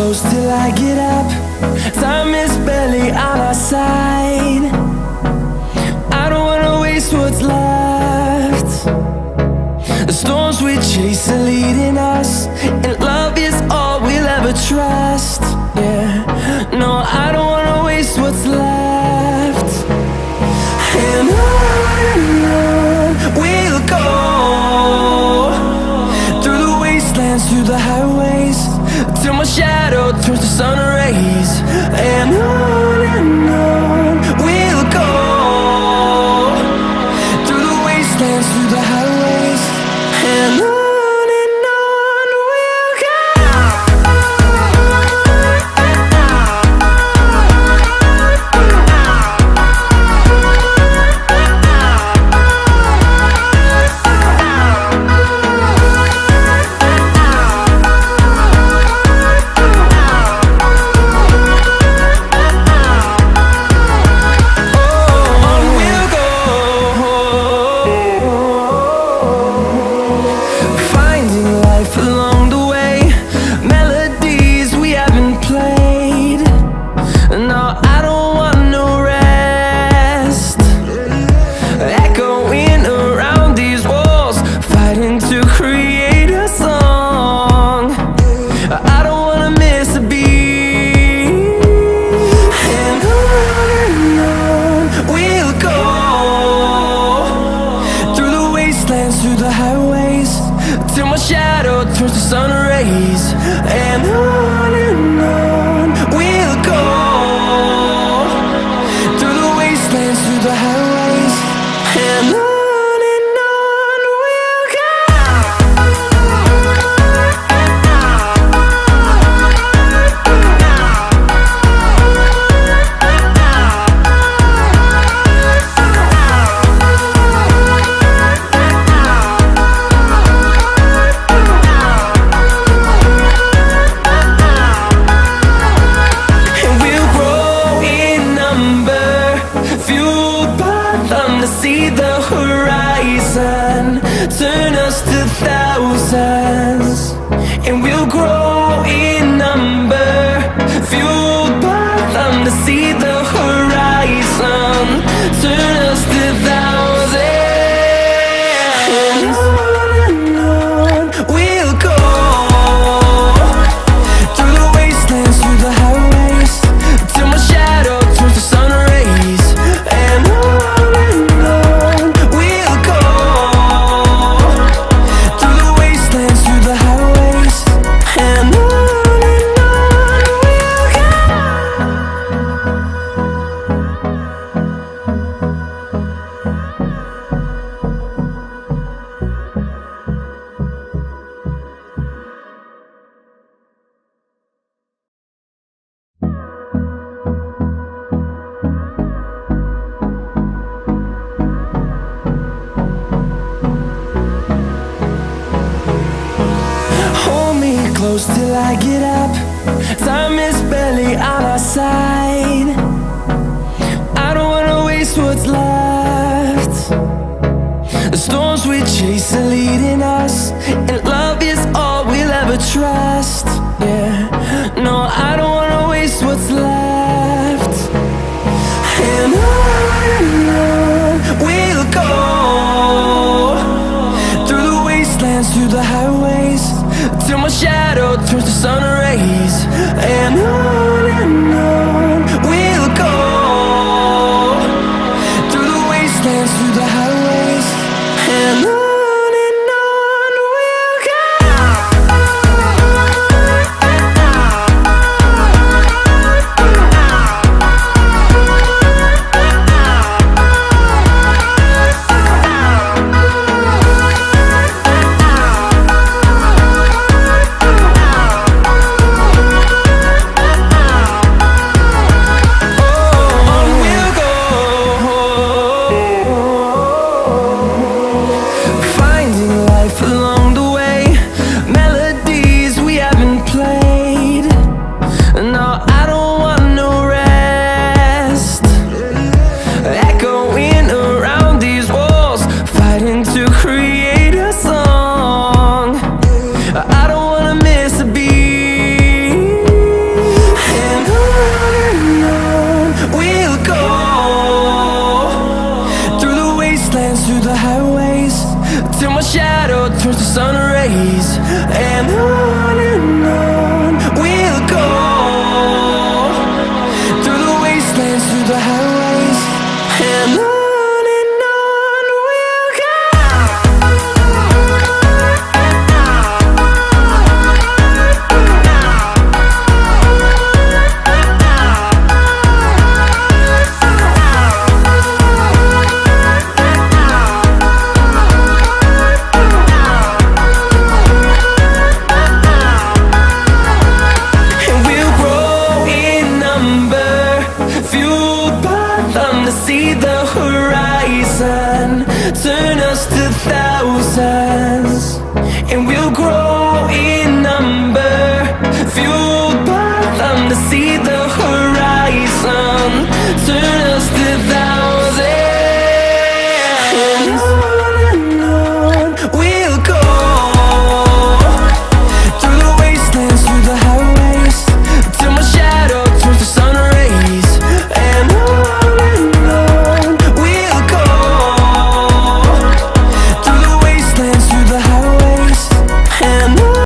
close till I get up. Time is barely on our side. I don't wanna waste what's left. The storms we chase are leading us, and love is all we'll ever trust. Yeah, no, I don't wanna waste what's left. And on we'll go, through the wastelands, through the highways, till my shadow turns to sun rays. And on we'll go, through the wastelands, through the highways, and on we'll go. Through the highways, till my shadow turns to sun rays. And on we'll go, through the wastelands, through the highways, and on we'll go. See the horizon turn us to thousands, and we'll grow in number, fueled by them. To see the horizon turn us to thousands, and on we'll go, through the wastelands, through the highways, till my shadow turns to sun rays. And close till I get up. Time is barely on our side. I don't wanna waste what's left. The storms we chase are leading us, and love is all we'll ever trust. Yeah, no, I don't wanna waste what's left. And on we'll go, through the wastelands, through the highways, till my shadow turns to sun rays. And on we'll go, through the wastelands, through the highways, and on we'll go. till my shadow turns to sun rays. And on we'll go, through the wastelands, through the highways, and on we'll go. See the horizon turn us to thousands, and we'll grow